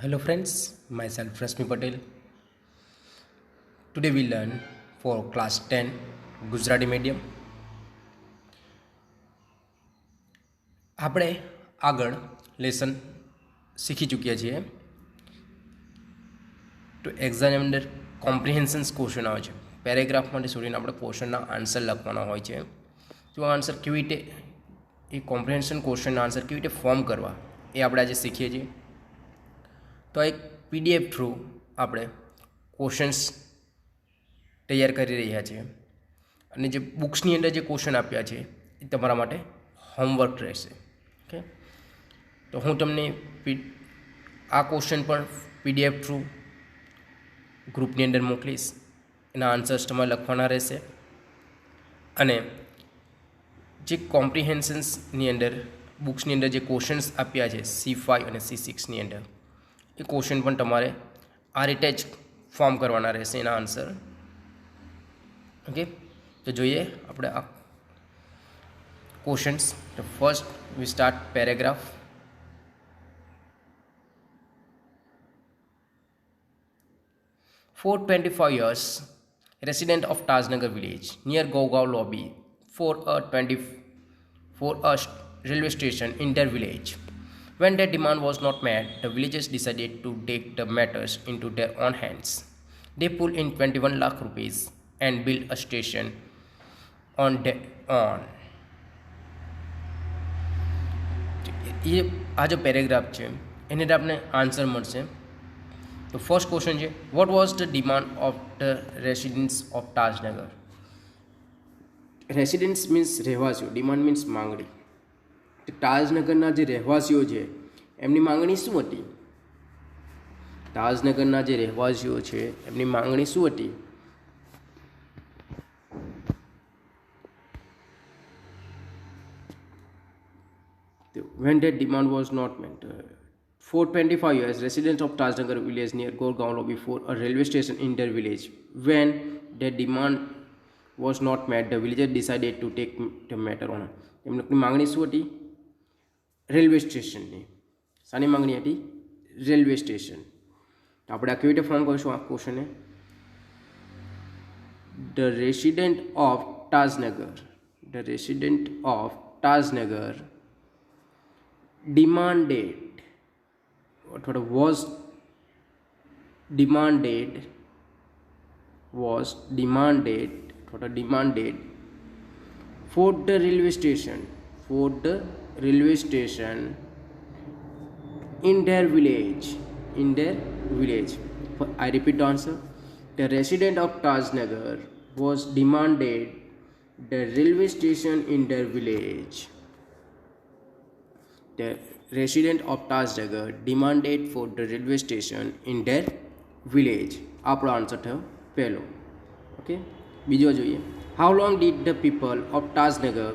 Hello friends, myself Rasmi Patel. Today we learn for class 10 Gujarati medium. આપણે આગળ lesson શીખી ચૂક્યા છીએ. તો એક્ઝામ અંદર કોમ્પ્રિહેન્શન્સ ક્વેશ્ચન આવે છે. પેરેગ્રાફ માટે છોડીને આપણે ક્વેશ્ચનના આન્સર લખવાના હોય છે. તો આ આન્સર કેવી રીતે એ કોમ્પ્રિહેન્શન ક્વેશ્ચનના આન્સર કેવી રીતે ફોર્મ કરવા એ આપણે આજે શીખીએ છીએ. તો એક પીડીએફ થ્રુ આપણે ક્વેશ્ચન્સ તૈયાર કરી રહ્યા છીએ અને જે બુક્સની અંદર જે ક્વેશ્ચન આપ્યા છે એ તમારા માટે હોમવર્ક રહેશે. ઓકે, તો હું તમને આ ક્વેશ્ચન પણ પીડીએફ થ્રુ ગ્રુપની અંદર મોકલીશ. એના આન્સર્સ તમારે લખવાના રહેશે અને જે કોમ્પ્રિહેન્શન્સની અંદર બુક્સની અંદર જે ક્વેશ્ચન્સ આપ્યા છે C5 અને C6ની અંદર એ ક્વેશ્ચન પણ તમારે આ રીતે જ ફોર્મ કરવાના રહેશે એના આન્સર. ઓકે, તો જોઈએ આપણે આ ક્વેશ્ચન્સ. તો first V start paragraph. For 25 years, resident of Tajnagar village near Gaogaon lobby for a railway station in their village. When their demand was not met, the villagers decided to take the matters into their own hands. They pulled in 21 lakh rupees and built a station on their own. ये આ जो paragraph છે એને આપણે answer મળશે. તો first question છે, what was the demand of the residents of Tajnagar. Residents means રહેવાસીઓ, ડિમાન્ડ મીન્સ માંગણી. તાજનગરના જે રહેવાસીઓ છે એમની માંગણી શું હતી? તાજનગરના જે રહેવાસીઓ છે એમની માંગણી શું હતી? When that demand was not met, for 25 years, residents of Tajnagar village near Gorgaon lobby for a railway station in their village. When that demand was not met, the villagers decided to take the matter on. એમની માંગણી શું હતી? Railway સ્ટેશનની. શાની માંગણી હતી? Railway station. તો આપણે આ કેવી રીતે ફોર્મ કરીશું આ ક્વેશ્ચનને? The resident of Tajnagar, the resident of Tajnagar demanded was demanded for the railway station in their village. I repeat the answer. The resident of Tajnagar was demanded the railway station in their village. The resident of Tajnagar demanded for the railway station in their village. આપણો answer થયો પહેલો. Okay, બીજો જોઈએ. How long did the people of Tajnagar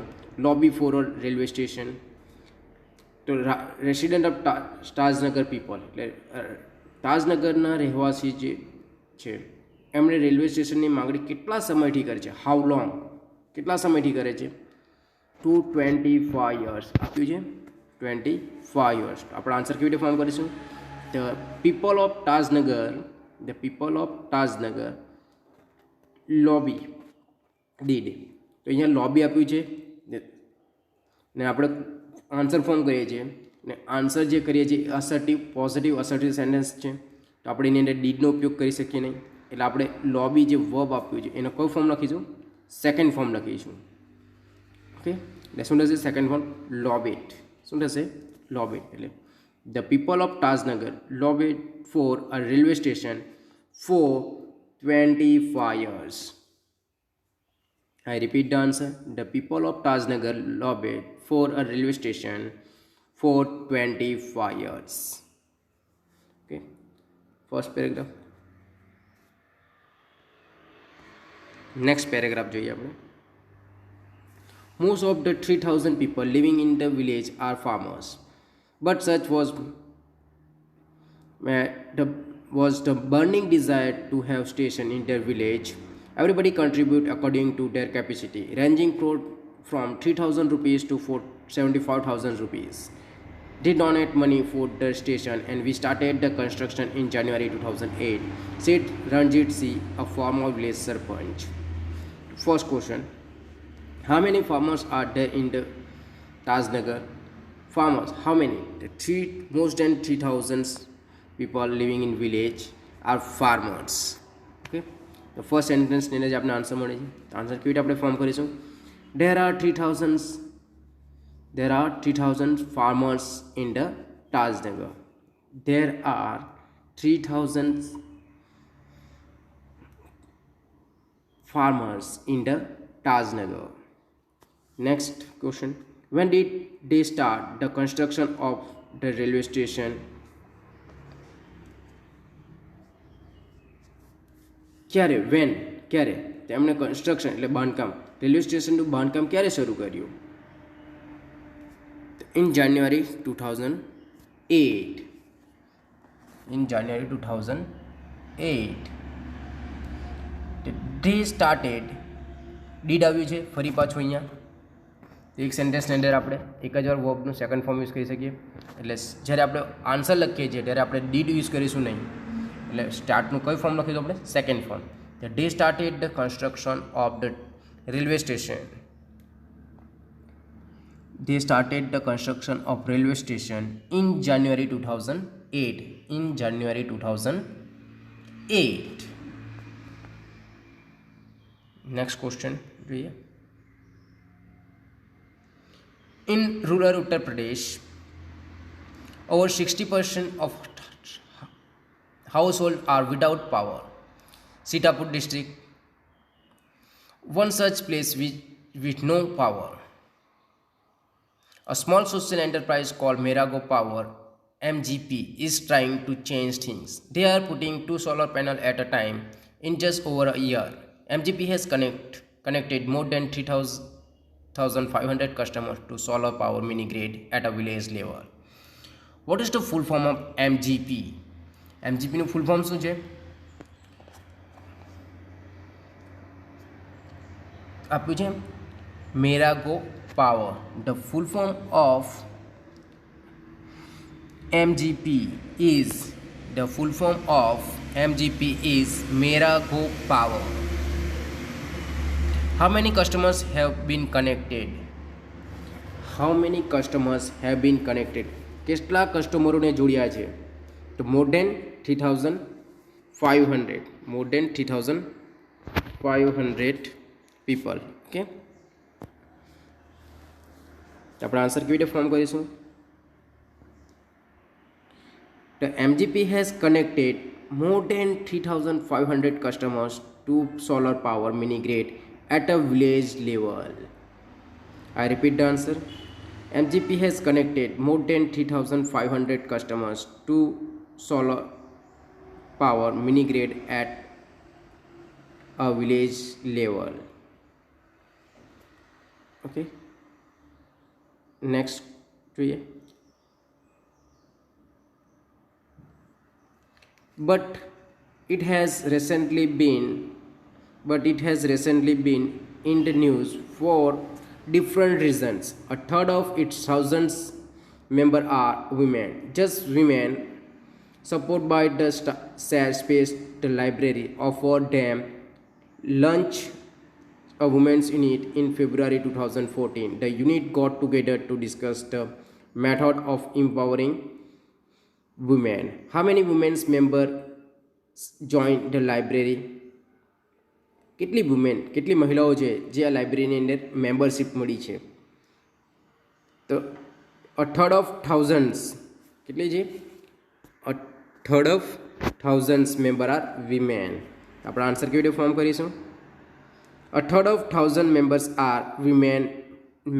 lobby four a railway station. તો resident of Tajnagar people એટલે તાજનગરના રહેવાસી જે છે એમણે રેલવે સ્ટેશનની માગણી કેટલા સમયથી કરે છે? હાઉ લોંગ, કેટલા સમયથી કરે છે? 225 years આપ્યું છે. 25 years. આપણે આન્સર કેવી રીતે ફોર્મ કરીશું? The people of Tajnagar lobby did. તો અહીંયા લોબી આપ્યું છે ને આપણે આન્સર ફોર્મ કરીએ છીએ ને આન્સર જે કરીએ છીએ અસર્ટિવ સેન્ટેન્સ છે. તો આપણે એની અંદર ડીડનો ઉપયોગ કરી શકીએ નહીં, એટલે આપણે લોબી જે વર્બ આપ્યું છે એનો કયો ફોર્મ લખીશું? સેકન્ડ ફોર્મ લખીશું. ઓકે, એટલે શું થશે? Second form lobbied. શું થશે? લોબેટ. એટલે the people of Tajnagar lobbied for a railway station for 25 years. I repeat the answer. The people of Tajnagar lobbied for a railway station for 25 years. Okay, first paragraph. Next paragraph જોઈએ આપણે. Most of the 3,000 people living in the village are farmers, but such was the burning desire to have station in their village. Everybody contribute according to their capacity, ranging from 3,000 rupees to 75,000 rupees. did donate money for the station and we started the construction in January 2008, said Ranjit C, a former village sarpanch. First question: how many farmers are there in the Tajnagar? Farmers, how many? The most than 3,000 people living in village are farmers. Okay. The first sentence ને જ આપણે answer મળે છે. Answer કેવી રીતે આપણે form કરીશું? There are 3,000 farmers in the Tajnagar. There are 3,000 farmers in the Tajnagar. Next question: when did they start the construction of the railway station? ક્યારે તેમણે કન્સ્ટ્રક્શન એટલે બાંધકામ રેલવે સ્ટેશનનું બાંધકામ ક્યારે શરૂ કર્યું? In January 2008. In January 2008. They started. Did આવ્યું છે ફરી પાછું અહીંયા એક સેન્ટેન્સની અંદર આપણે એક જ વાર વર્બનું સેકન્ડ ફોર્મ યુઝ કરી શકીએ. એટલે જ્યારે આપણે આન્સર લખીએ છીએ ત્યારે આપણે ડીડ યુઝ કરીશું નહીં. એટલે સ્ટાર્ટનું કયું ફોર્મ લખીશું આપણે? Second form. They started the construction of the railway station. They started the construction of railway station in January 2008. In January 2008. Next question. In rural Uttar Pradesh, over 60% of households are without power. Sitapur district, one such place with no power. A small social enterprise called Merago Power (MGP) is trying to change things. They are putting 2 solar panels at a time. In just over a year, MGP has connected more than 3,500 customers to solar power mini grid at a village level. What is the full form of MGP? MGP નું full form શું છે? આપ્યું છે મેરાગો power. The full form of MGP is Merago Power. How many customers have been connected? How many customers have been connected? કેટલા કસ્ટમરોને જોડ્યા છે? તો more than 3,500. More than 3,500 people. Okay. આપણે આન્સર કેવી રીતે ફોર્મ કરીશું? The MGP has connected more than 3,500 customers to solar power mini grid at a village level. I repeat the answer. MGP has connected more than 3,500 customers to solar power mini grid at a village level. Okay. Next જોઈએ. But it has recently been in the news for different reasons. A third of its thousands members are women. Just women, supported by the Shared Space the library, offered them lunch a women's unit in February 2014. The unit got together to discuss the method of empowering women. How many women's members joined the library? કેટલી મહિલાઓ છે જે આ લાઇબ્રેરીની અંદર membership મળી છે? તો a third of thousands. કેટલી છે? a third of thousands member are women. આપણે આન્સર કેવી રીતે ફોર્મ કરીશું? A third of 1,000 members are women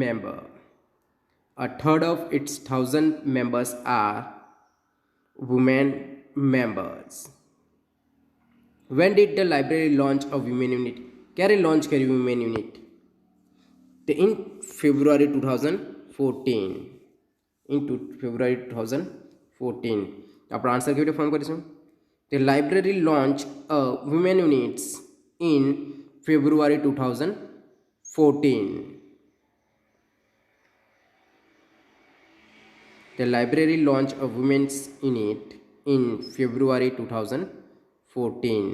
member. A third of its 1,000 members are women members. When did the library launch a women unit? ક્યારે launch કરી women unit? In February 2014. In February 2014. આપણે answer કેવી રીતે form કરીશું? The library launched a women units in February 2014. The library launched a women's unit in February 2014.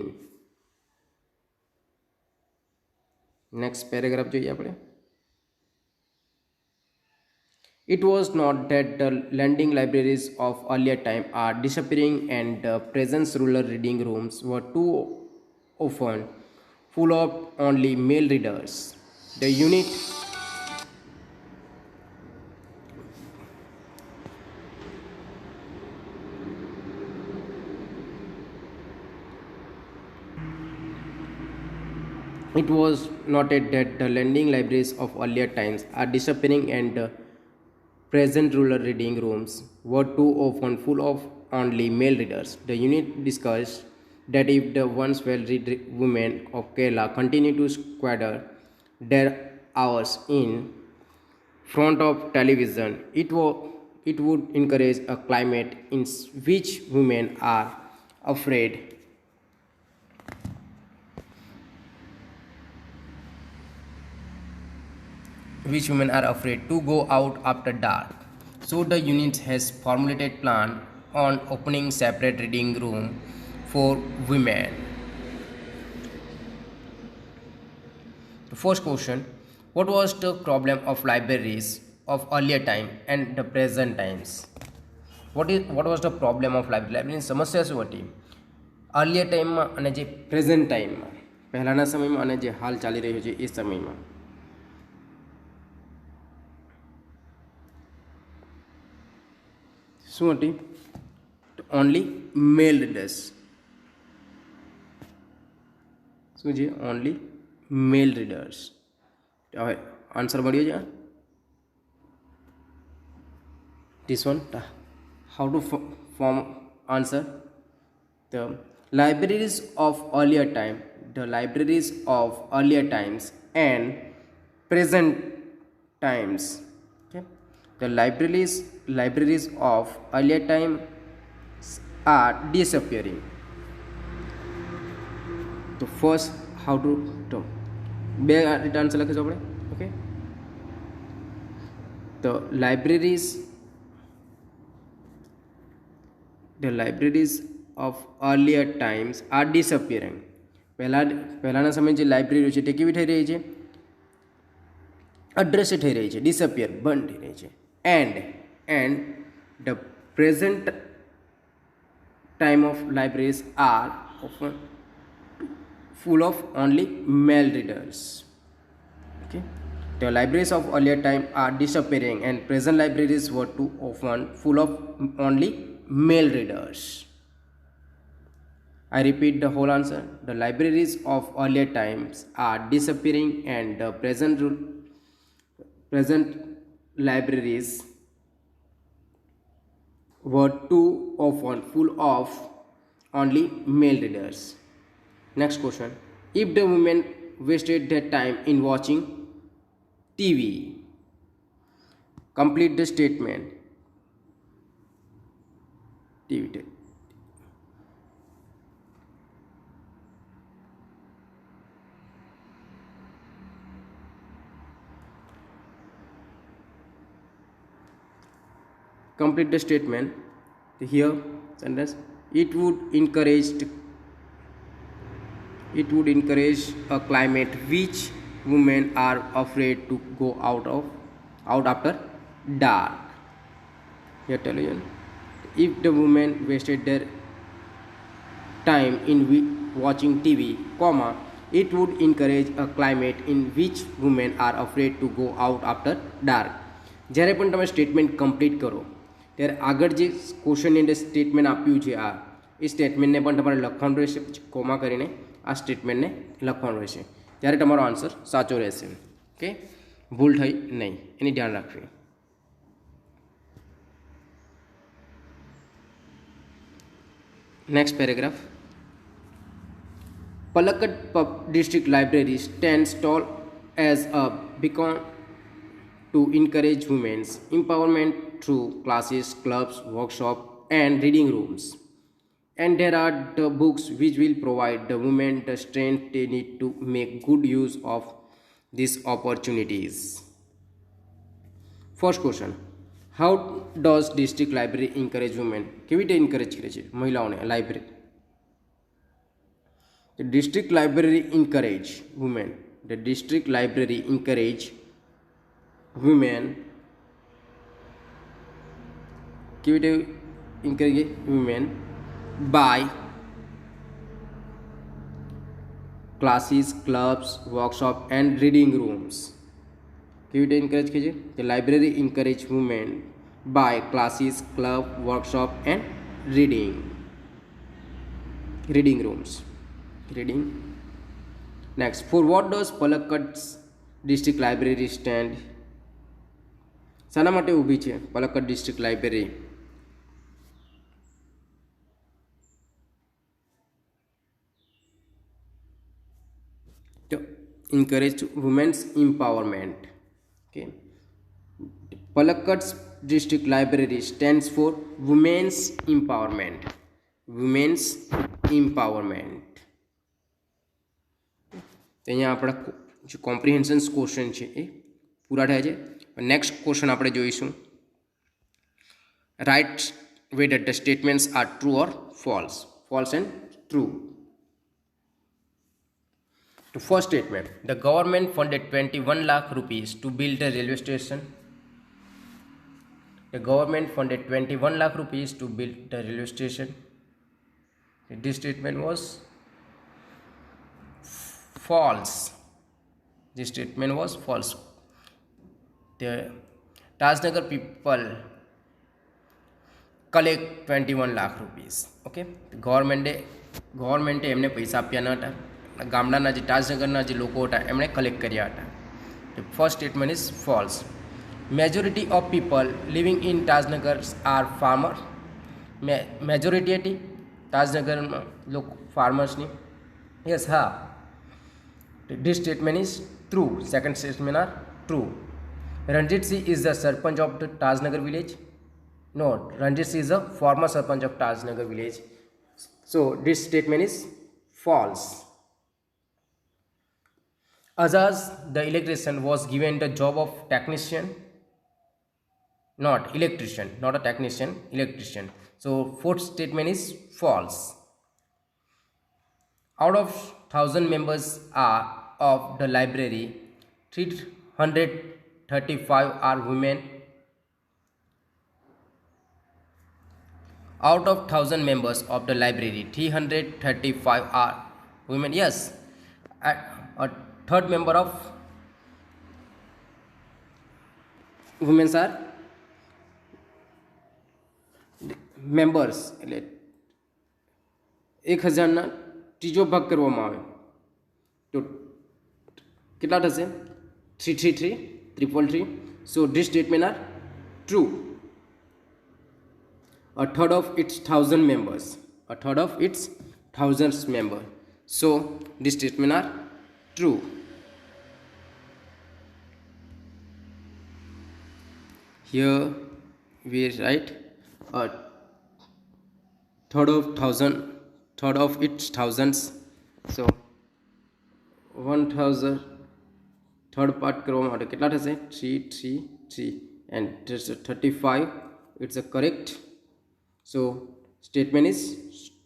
Next paragraph જોઈએ આપણે. It was not that the lending libraries of earlier time are disappearing and the present rural reading rooms were too often full of only male readers. The unit It was noted that the lending libraries of earlier times are disappearing and the present rural reading rooms were too often full of only male readers. The unit discussed that if the once well-read women of Kerala continue to squander their hours in front of television, it would encourage a climate in which women are afraid to go out after dark. So the unit has formulated plan on opening separate reading room for women. The first question: what was the problem of libraries of earlier time and the present times? What was the problem of library? સમસ્યા શું હતી? Earlier ટાઈમમાં અને જે present ટાઈમમાં, પહેલાંના સમયમાં અને જે હાલ ચાલી રહ્યો છે એ સમયમાં. શું હતી? ઓનલી મેલ રીડર્સ. શું છે? ઓનલી મેલ રીડર્સ. હવે આન્સર મળ્યો છે. This one, how to form answer? The libraries of earlier times and present times. Okay, the libraries of earlier times are disappearing. So first, how to બે answer લખીશું આપણે. Okay, the libraries of earlier times are disappearing. પહેલાના સમયે જે library છે તે કેવી થઈ રહી છે? અદ્રશ્ય થઈ રહી છે, ડિસઅપિયર, બંધ થઈ રહી છે. and the present time of libraries are often full of only male readers. Okay, the libraries of earlier time are disappearing and present libraries were too often full of only male readers. I repeat the whole answer. The libraries of earlier times are disappearing and the present libraries were too often full of only male readers. Next question: if the women wasted their time in watching TV, complete the statement. TV. Complete the statement. Here sentence: it would encourage a climate which women are afraid to go out after dark. Here television: if the women wasted their time in watching TV, comma, it would encourage a climate in which women are afraid to go out after dark. જ્યારે પણ તમે statement complete કરો ત્યારે આગળ જે ક્વેશ્ચનની અંદર statement આપ્યું છે એ સ્ટેટમેન્ટને પણ તમારે લખવાનું રહેશે, કોમા કરીને આ સ્ટેટમેન્ટને લખવાનું રહેશે, ત્યારે તમારો આન્સર સાચો રહેશે. ઓકે, ભૂલ થઈ નહીં એની ધ્યાન રાખવી. Next paragraph. Palakkad District Library stands tall as a beacon to encourage women's empowerment through classes, clubs, workshops, and reading rooms. And there are the books which will provide the women the strength they need to make good use of these opportunities. First question: how does district library encourage women केवी रीते encourage करे छे महिलाओने library the district library encourage women the district library encourage women केवी रीते encourage women by classes clubs workshop and reading rooms केवी रीते encourage कीजिए the library encourage women by classes club workshop and reading rooms reading next for what does Palakkad district library stand शाना माटे ऊभी छे Palakkad district library to encourage women's empowerment. Okay, Palakkad's district library stands for women's empowerment. Women's empowerment. तो અહીંયા આપણા જે comprehension question છે એ પૂરા થાય છે. નેક્સ્ટ ક્વેશ્ચન આપણે જોઈશું. Right whether the statements are true or false. False and true. The first statement, the government funded 21 lakh rupees to build a railway station. The government funded 21 lakh rupees to build the railway station. This statement was false. This statement was false. The Tajnagar people collect 21 lakh rupees. Okay, the government એમને પૈસા આપ્યા ન હતા. ગામડાના જે તાજનગરના જે લોકો હતા એમણે કલેક્ટ કર્યા હતા. First statement is false. Majority of people living in Tajnagar are farmer. Majority હતી તાજનગરમાં લોકો ફાર્મર્સની. યસ હા, this statement is true. Second statement are true. Ranjit Singh is the sarpanch of the Tajnagar village. No, Ranjit Singh is the former sarpanch of Tajnagar village. So this statement is false. Azaz, the electrician, was given the job of technician, not electrician, not a technician, electrician. So fourth statement is false. Out of 1,000 members are of the library, 335 are women. Out of 1,000 members of the library, 335 are women. Yes, a third member of women are members. એટલે 1000 ત્રીજો ભાગ કરવામાં આવે તો કેટલા થશે? 333 333. So this statement are true. A third of its 1,000 members. A third of its 1,000 members. So this statement are true. Here we write a third of 1,000, third of its thousands. So 1,000 third part કરવા માટે કેટલા થશે? 333 and 35. It's a correct. So statement is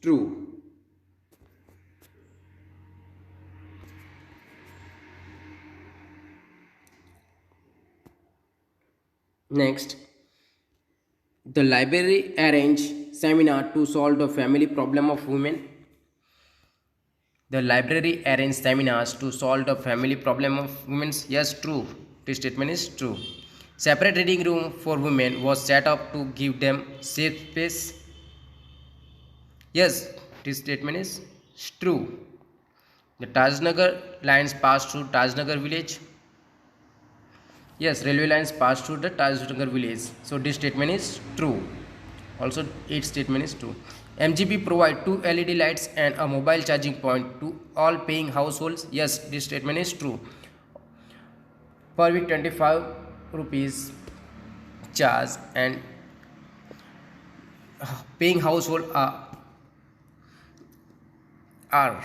true. Next, the library arranged seminar to solve the family problem of women. The library arranged seminars to solve the family problem of women. Yes, true. This statement is true. Separate reading room for women was set up to give them safe space. Yes, this statement is true. The Tajnagar lines pass through Tajnagar village. Yes, railway lines pass through the Tajnagar village. So this statement is true. Also, its statement is true. MGP provide 2 LED lights and a mobile charging point to all paying households. Yes, this statement is true. Per week 25 rupees charge and paying household are.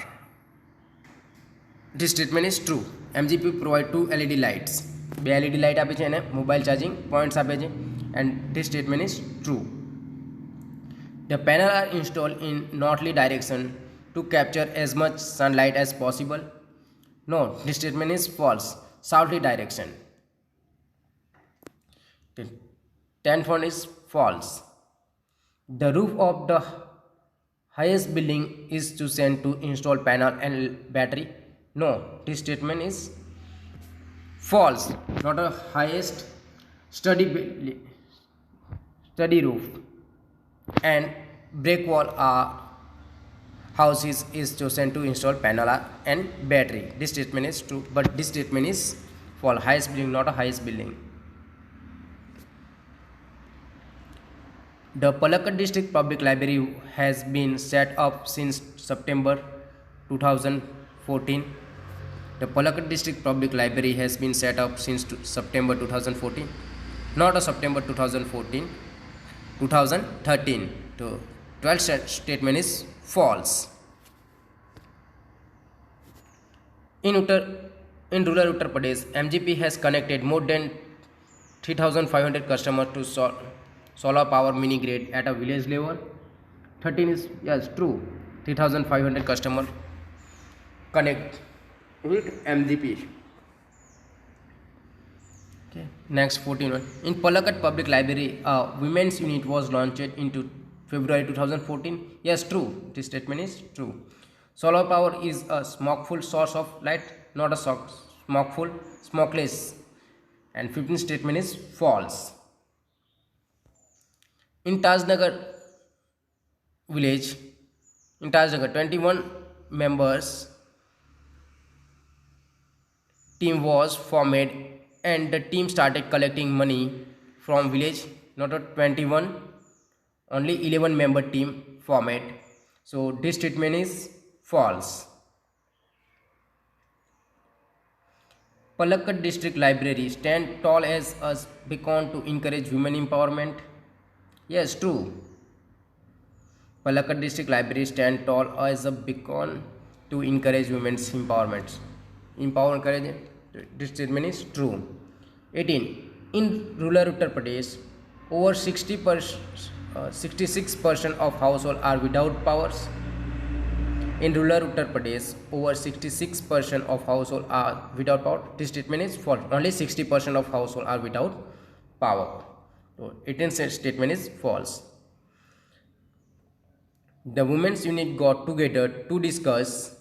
This statement is true. MGP provide 2 LED lights. 2 LED light આપે છે અને mobile charging points આપે છે. and this statement is true. The panel are installed in northerly direction to capture as much sunlight as possible. No, this statement is false. Southerly direction. The 10th one is false. The roof of the highest building is chosen to install panel and battery. No, this statement is false. Not a highest study roof and brick wall houses is chosen to install panel and battery. This statement is true, but this statement is false. Highest building, not a highest building. The Palakkad District Public Library has been set up since September 2014. The Palakkad District Public Library has been set up since September 2014. Not a September 2014, 2013. The 12th statement is false. In rural Uttar Pradesh, MGP has connected more than 3,500 customers to solar power mini grid at a village level. 13 is yes true. 3,500 customers connect with MGP. Okay. Next 14 one. In Palakkad Public Library, a women's unit was launched into February 2014. Yes, true. This statement is true. Solar power is a smokeful source of light, not a smokeless. And 15th statement is false. In Tajnagar village, 21 members team was formed and the team started collecting money from village. Not a 21, only 11 member team formed. So this statement is false. Palakkad District Library stand tall as a beacon to encourage women empowerment. Yes, true. Palakkad District Library stand tall as a beacon to encourage women's empowerment. This statement is true. 18. In rural Uttar Pradesh, over 66% of households are without powers. In rural Uttar Pradesh, over 66% of households are without power. This statement is false. Only 60% of households are without power. So 18th statement is false. The women's unit got together to discuss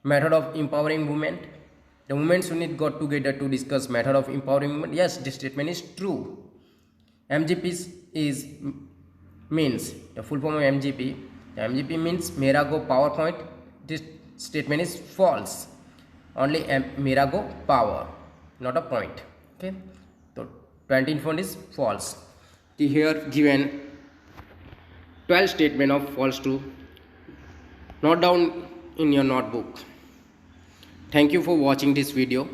method of empowering women. The women's unit got together to discuss method of empowering women. Yes, this statement is true. MGP means the full form of MGP. The MGP means Mera Go Power Point. This statement is false. Only Mera Go Power, not a point. Okay. So 20th one is false. Here given 12 statement of false true. Note down in your notebook. Thank you for watching this video.